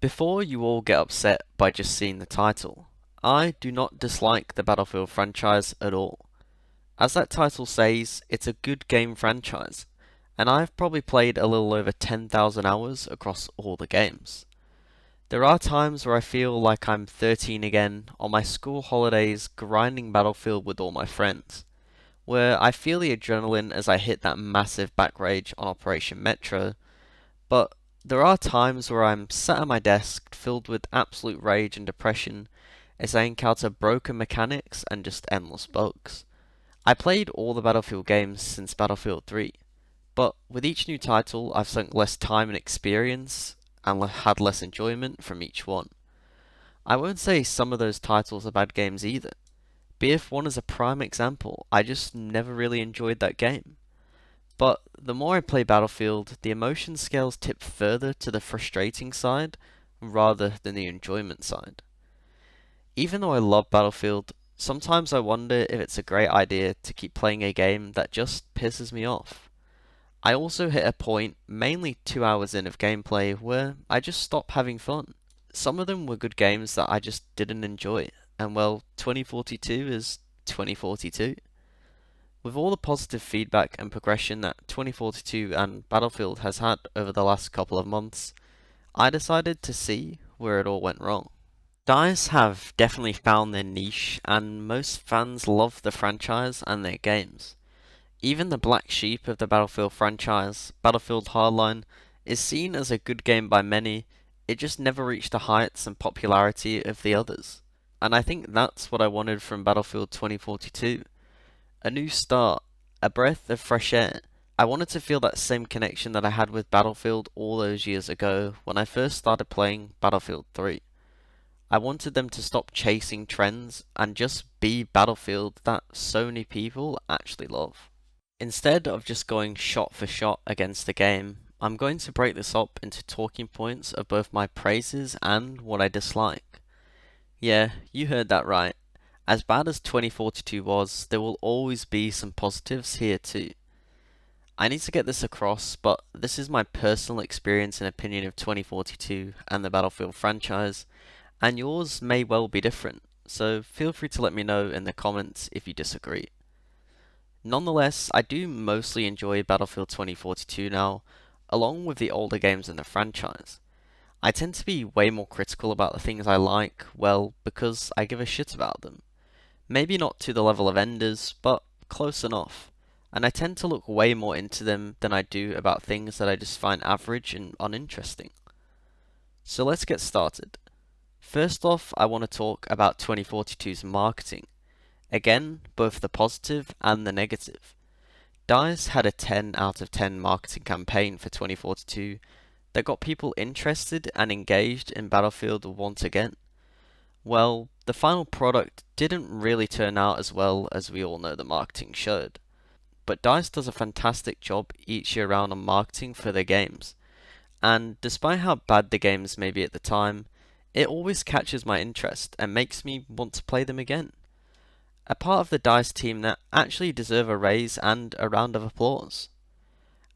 Before you all get upset by just seeing the title, I do not dislike the Battlefield franchise at all. As that title says, it's a good game franchise, and I've probably played a little over 10,000 hours across all the games. There are times where I feel like I'm 13 again on my school holidays grinding Battlefield with all my friends, where I feel the adrenaline as I hit that massive back rage on Operation Metro, but there are times where I'm sat at my desk filled with absolute rage and depression as I encounter broken mechanics and just endless bugs. I played all the Battlefield games since Battlefield 3, but with each new title I've sunk less time and experience and had less enjoyment from each one. I won't say some of those titles are bad games either. BF1 is a prime example. I just never really enjoyed that game. But the more I play Battlefield, the emotion scales tip further to the frustrating side rather than the enjoyment side. Even though I love Battlefield, sometimes I wonder if it's a great idea to keep playing a game that just pisses me off. I also hit a point, mainly 2 hours in of gameplay, where I just stopped having fun. Some of them were good games that I just didn't enjoy, and well, 2042 is 2042. With all the positive feedback and progression that 2042 and Battlefield has had over the last couple of months, I decided to see where it all went wrong. DICE have definitely found their niche, and most fans love the franchise and their games. Even the black sheep of the Battlefield franchise, Battlefield Hardline, is seen as a good game by many. It just never reached the heights and popularity of the others. And I think that's what I wanted from Battlefield 2042. A new start, a breath of fresh air. I wanted to feel that same connection that I had with Battlefield all those years ago when I first started playing Battlefield 3. I wanted them to stop chasing trends and just be Battlefield that so many people actually love. Instead of just going shot for shot against the game, I'm going to break this up into talking points of both my praises and what I dislike. Yeah, you heard that right. As bad as 2042 was, there will always be some positives here too. I need to get this across, but this is my personal experience and opinion of 2042 and the Battlefield franchise, and yours may well be different, so feel free to let me know in the comments if you disagree. Nonetheless, I do mostly enjoy Battlefield 2042 now, along with the older games in the franchise. I tend to be way more critical about the things I like, well, because I give a shit about them. Maybe not to the level of Enders, but close enough. And I tend to look way more into them than I do about things that I just find average and uninteresting. So let's get started. First off, I want to talk about 2042's marketing. Again, both the positive and the negative. DICE had a 10 out of 10 marketing campaign for 2042 that got people interested and engaged in Battlefield once again. Well, the final product didn't really turn out as well as we all know the marketing showed. But DICE does a fantastic job each year round on marketing for their games, and despite how bad the games may be at the time, it always catches my interest and makes me want to play them again. A part of the DICE team that actually deserve a raise and a round of applause.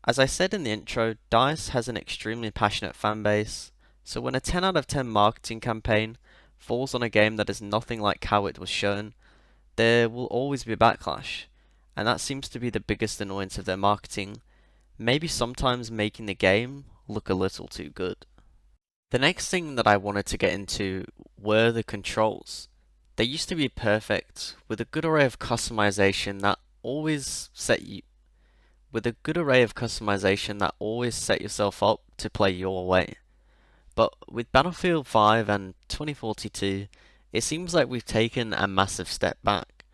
As I said in the intro, DICE has an extremely passionate fanbase, so when a 10 out of 10 marketing campaign falls on a game that is nothing like how it was shown, there will always be backlash, and that seems to be the biggest annoyance of their marketing, maybe sometimes making the game look a little too good. The next thing that I wanted to get into were the controls. They used to be perfect, with a good array of customization that always set yourself up to play your way. But with Battlefield 5 and 2042, it seems like we've taken a massive step back.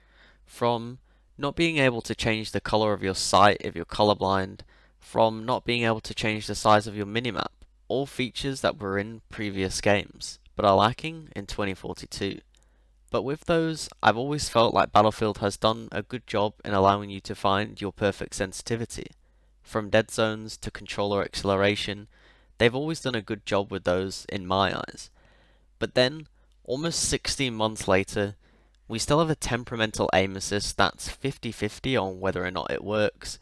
From not being able to change the color of your sight if you're colorblind, from not being able to change the size of your minimap, all features that were in previous games, but are lacking in 2042. But with those, I've always felt like Battlefield has done a good job in allowing you to find your perfect sensitivity. From dead zones to controller acceleration, they've always done a good job with those in my eyes. But then, almost 16 months later, we still have a temperamental aim assist that's 50-50 on whether or not it works,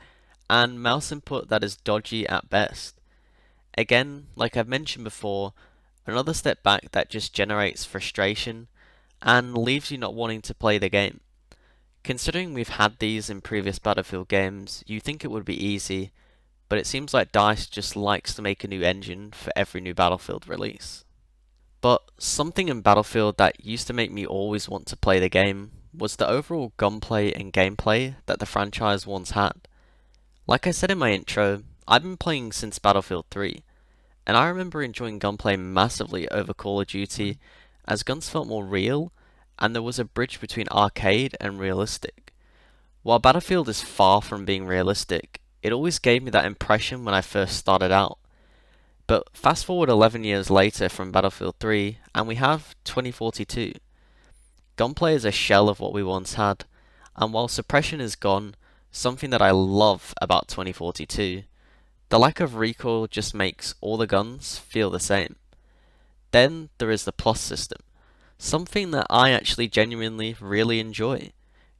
and mouse input that is dodgy at best. Again, like I've mentioned before, Another step back that just generates frustration and leaves you not wanting to play the game. Considering we've had these in previous Battlefield games, you think it would be easy, but it seems like DICE just likes to make a new engine for every new Battlefield release. But something in Battlefield that used to make me always want to play the game was the overall gunplay and gameplay that the franchise once had. Like I said in my intro, I've been playing since Battlefield 3, and I remember enjoying gunplay massively over Call of Duty as guns felt more real and there was a bridge between arcade and realistic. While Battlefield is far from being realistic, it always gave me that impression when I first started out. But fast forward 11 years later from Battlefield 3, and we have 2042. Gunplay is a shell of what we once had, and while suppression is gone, something that I love about 2042, the lack of recoil just makes all the guns feel the same. Then there is the plus system, something that I actually genuinely really enjoy.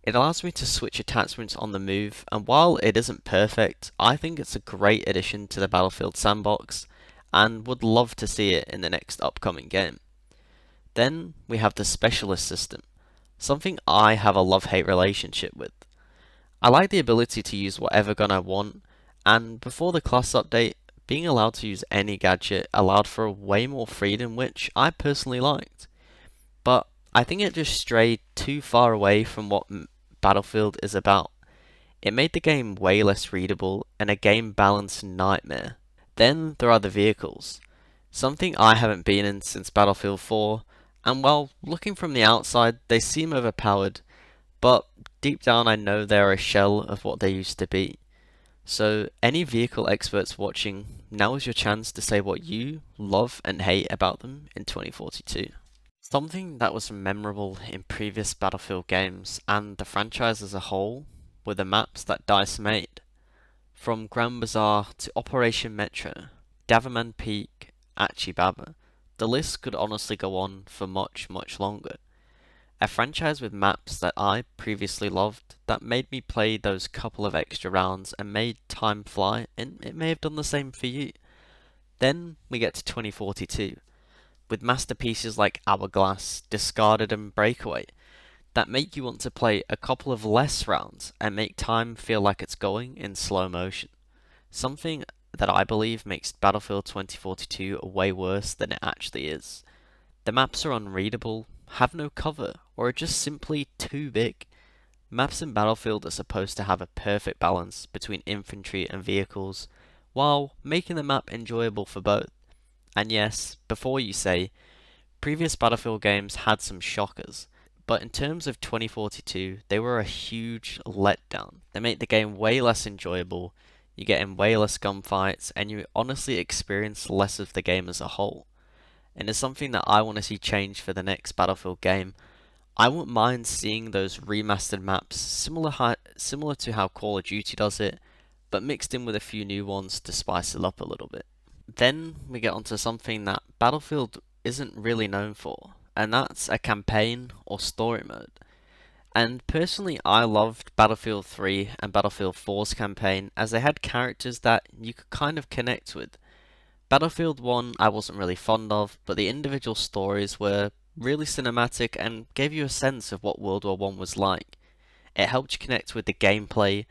It allows me to switch attachments on the move, and while it isn't perfect, I think it's a great addition to the Battlefield sandbox, and would love to see it in the next upcoming game. Then we have the specialist system, something I have a love-hate relationship with. I like the ability to use whatever gun I want, and before the class update, being allowed to use any gadget allowed for way more freedom, which I personally liked. But I think it just strayed too far away from what Battlefield is about. It made the game way less readable and a game balance nightmare. Then there are the vehicles, something I haven't been in since Battlefield 4, and while looking from the outside they seem overpowered, but deep down I know they're a shell of what they used to be. So any vehicle experts watching, now is your chance to say what you love and hate about them in 2042. Something that was memorable in previous Battlefield games and the franchise as a whole were the maps that DICE made. From Grand Bazaar to Operation Metro, Daverman Peak, Achi Baba, the list could honestly go on for much, much longer. A franchise with maps that I previously loved that made me play those couple of extra rounds and made time fly, and it may have done the same for you. Then we get to 2042, with masterpieces like Hourglass, Discarded and Breakaway, that make you want to play a couple of less rounds and make time feel like it's going in slow motion. Something that I believe makes Battlefield 2042 way worse than it actually is. The maps are unreadable, have no cover, or are just simply too big. Maps in Battlefield are supposed to have a perfect balance between infantry and vehicles, while making the map enjoyable for both. And yes, before you say, previous Battlefield games had some shockers, but in terms of 2042, they were a huge letdown. They make the game way less enjoyable, you get in way less gunfights, and you honestly experience less of the game as a whole. And it's something that I want to see change for the next Battlefield game. I wouldn't mind seeing those remastered maps similar to how Call of Duty does it, but mixed in with a few new ones to spice it up a little bit. Then we get onto something that Battlefield isn't really known for, and that's a campaign or story mode. And personally, I loved Battlefield 3 and Battlefield 4's campaign as they had characters that you could kind of connect with. Battlefield 1 I wasn't really fond of, but the individual stories were really cinematic and gave you a sense of what World War One was like. It helped you connect with the gameplay,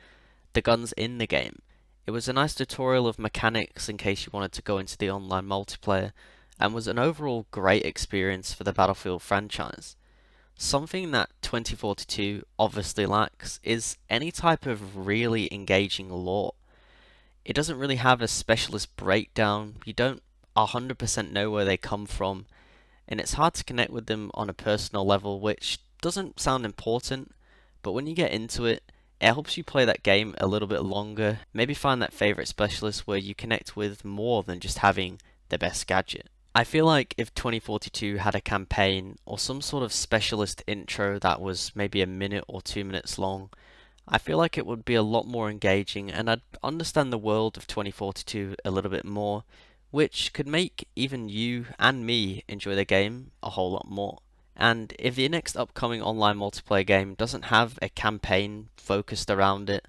the guns in the game. It was a nice tutorial of mechanics in case you wanted to go into the online multiplayer, and was an overall great experience for the Battlefield franchise. Something that 2042 obviously lacks is any type of really engaging lore. It doesn't really have a specialist breakdown, you don't 100% know where they come from, and it's hard to connect with them on a personal level, which doesn't sound important, but when you get into it, it helps you play that game a little bit longer, maybe find that favourite specialist where you connect with more than just having the best gadget. I feel like if 2042 had a campaign or some sort of specialist intro that was maybe a minute or 2 minutes long, I feel like it would be a lot more engaging and I'd understand the world of 2042 a little bit more, which could make even you and me enjoy the game a whole lot more. And if the next upcoming online multiplayer game doesn't have a campaign focused around it,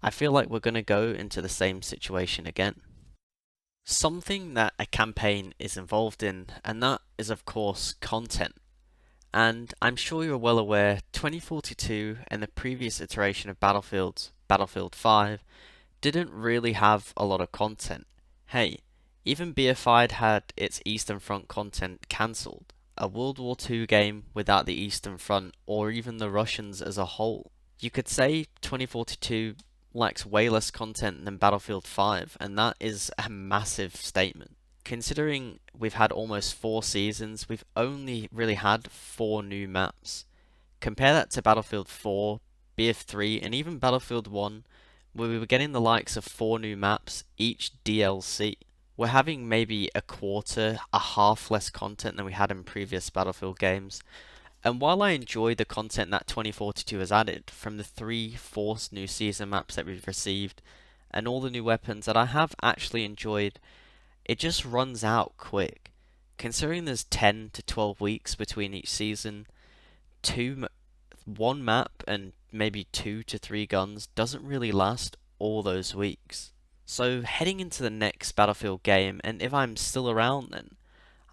I feel like we're going to go into the same situation again. Something that a campaign is involved in, and that is, of course, content. And I'm sure you're well aware 2042 and the previous iteration of Battlefield 5, didn't really have a lot of content. Hey, even BF5 had its Eastern Front content cancelled. A World War II game without the Eastern Front, or even the Russians as a whole. You could say 2042 lacks way less content than Battlefield 5, and that is a massive statement. Considering we've had almost 4 seasons, we've only really had 4 new maps. Compare that to Battlefield 4, BF3, and even Battlefield 1, where we were getting the likes of 4 new maps, each DLC. We're having maybe a quarter, a half less content than we had in previous Battlefield games. And while I enjoy the content that 2042 has added, from the 3 new season maps that we've received, and all the new weapons that I have actually enjoyed, it just runs out quick. Considering there's 10 to 12 weeks between each season, 1 map and maybe 2 to 3 guns doesn't really last all those weeks. So heading into the next Battlefield game, and if I'm still around then,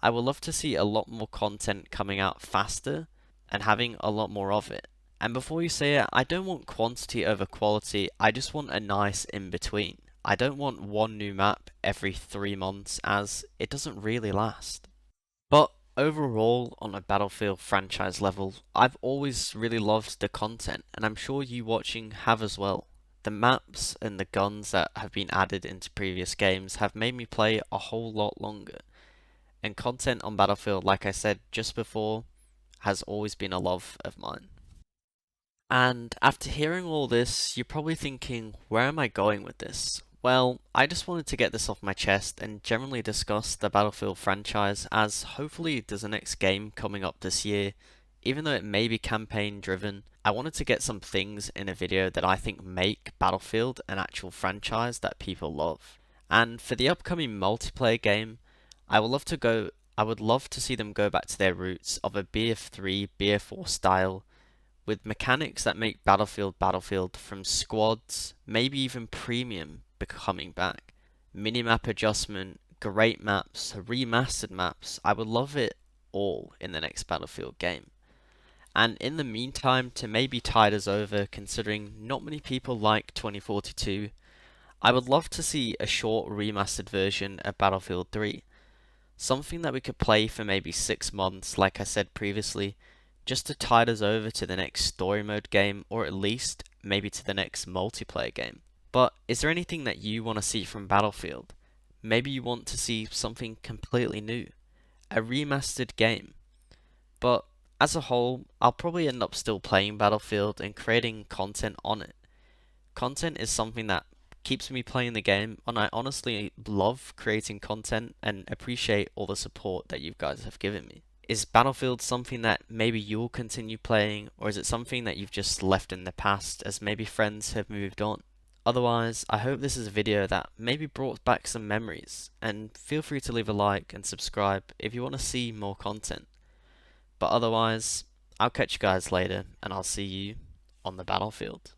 I would love to see a lot more content coming out faster and having a lot more of it. And before you say it, I don't want quantity over quality, I just want a nice in between. I don't want 1 new map every 3 months, as it doesn't really last. But overall, on a Battlefield franchise level, I've always really loved the content, and I'm sure you watching have as well. The maps and the guns that have been added into previous games have made me play a whole lot longer. And content on Battlefield, like I said just before, has always been a love of mine. And after hearing all this, you're probably thinking, where am I going with this? Well, I just wanted to get this off my chest and generally discuss the Battlefield franchise, as hopefully there's a next game coming up this year. Even though it may be campaign driven, I wanted to get some things in a video that I think make Battlefield an actual franchise that people love. And for the upcoming multiplayer game, I would love to go I would love to see them go back to their roots of a BF3, BF4 style, with mechanics that make Battlefield from squads, maybe even premium, coming back. Minimap adjustment, great maps, remastered maps. I would love it all in the next Battlefield game. And in the meantime, to maybe tide us over, considering not many people like 2042, I would love to see a short remastered version of Battlefield 3. Something that we could play for maybe 6 months, like I said previously, just to tide us over to the next story mode game, or at least maybe to the next multiplayer game. But is there anything that you want to see from Battlefield? Maybe you want to see something completely new, a remastered game. But as a whole, I'll probably end up still playing Battlefield and creating content on it. Content is something that keeps me playing the game, and I honestly love creating content and appreciate all the support that you guys have given me. Is Battlefield something that maybe you'll continue playing, or is it something that you've just left in the past as maybe friends have moved on? Otherwise, I hope this is a video that maybe brought back some memories, and feel free to leave a like and subscribe if you want to see more content. But otherwise, I'll catch you guys later, and I'll see you on the battlefield.